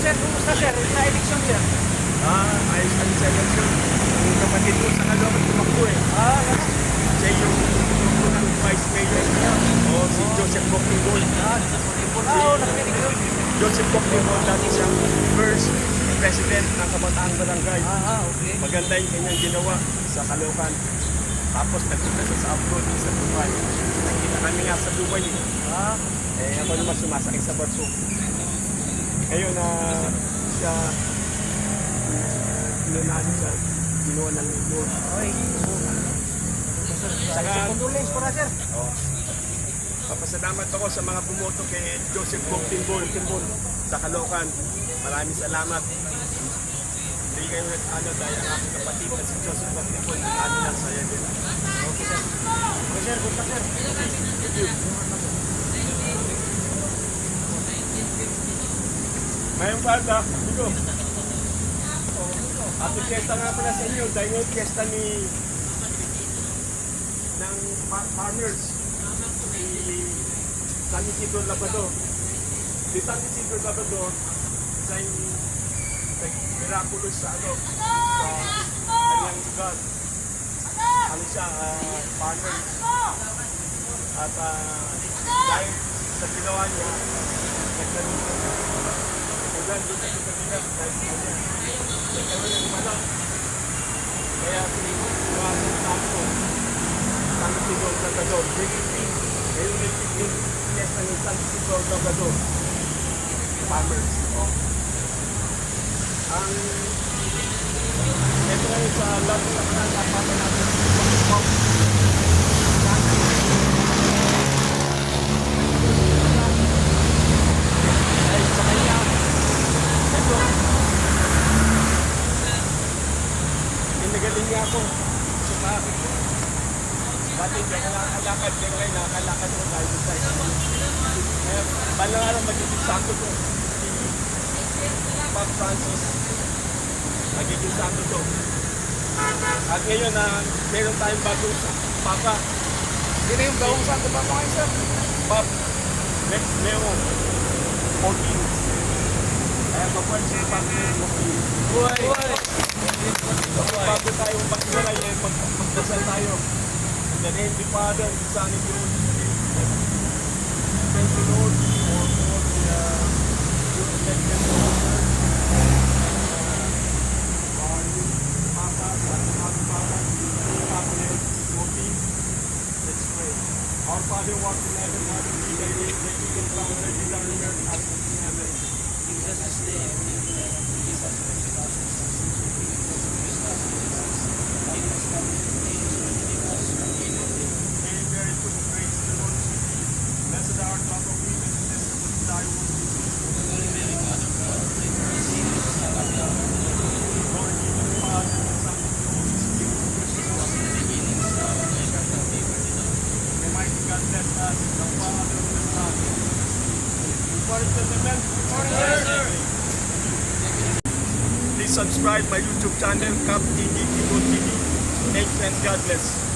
sir, kumusta sir? Sa election sir? Ayos kami sa election. Ang kapatid ko sa Caloocan tumakbo eh. Siya yung tumakbo ng vice mayor niya. Si Joseph Boctibol. Nakikinig ko. Joseph Boctibol, dati siyang first president ng Kabataang Barangay. Okay. Maganda yung kanyang ginawa sa Caloocan. Tapos nagpunta siya sa abroad sa Dubai. Nakita kami nga sa Dubai. Ako naman sumasakay sa barko. Ngayon na siya pinunalo siya, ginawa ng libor. Okay. Saka, Condolence para sir. papasalamat ako sa mga bumoto kay Joseph Boctibol sa Caloocan. Maraming salamat. Hindi kayo dahil ang aking kapatid na si Joseph Boctibol, lang saya din. Okay sir. Okay sir, good luck sir. Thank you. Mayroong bata, dito. At fiesta nga pala sa inyo, dahil ngayon fiesta ng farmers, si San Isidro Labrador. Si San Isidro Labrador, isa yung miraculous sa kanyang lugar. Siya, farmers. At dahil sa ginawa niya, nagkaroon siya doon sa Pilipinas dahil sa kanya. Nagkaroon ng manok. Kaya siniwasan Santo, San Isidro Labrador. Ngayon may fiesta ng San Isidro Labrador. Farmers. Ito ngayon sa lahat ng kapatid natin. Nagaling niya ako sa bakit ko. Dati hindi ako nakakalakad, kaya ngayon nakakalakad ko dahil sa isang. Kaya balang araw magiging sakto ko. Si Pope Francis, magiging sakto to. At ngayon meron tayong bagong Papa. Sino yung gawang santo pa po kayo sir? Pope Leo 14. Kaya mabuhay si Pope Leo 14. Buhay! Bago tayo magsigalay, magdasal tayo. In the name of the Father, the Son, and the Holy Spirit. Thank you, Lord, for all the good elected officers. Papa, let's pray. Our Father, who art in heaven, hallowed be thy name. Thy kingdom come, thy will be done on earth as it is in heaven. Give us this day our daily bread, and forgive us our trespasses, as we forgive those who trespass against us. Lead us not into temptation, but deliver us from evil. Hail Mary, full of grace, the Lord is with thee. Blessed art thou among women, and blessed is the fruit of thy womb, Jesus. Holy Mary, Mother of God, pray for us sinners, now and at the hour of our death. Glory be to the Father, and the Son, and the Holy Spirit. It was in the beginning, is now, and ever shall be, world without end. May mighty God bless us, the Father, and the Son. Before it is amen. Yes, sir. Please subscribe my YouTube channel, Cap TV, Kibon TV. Thank you and God bless.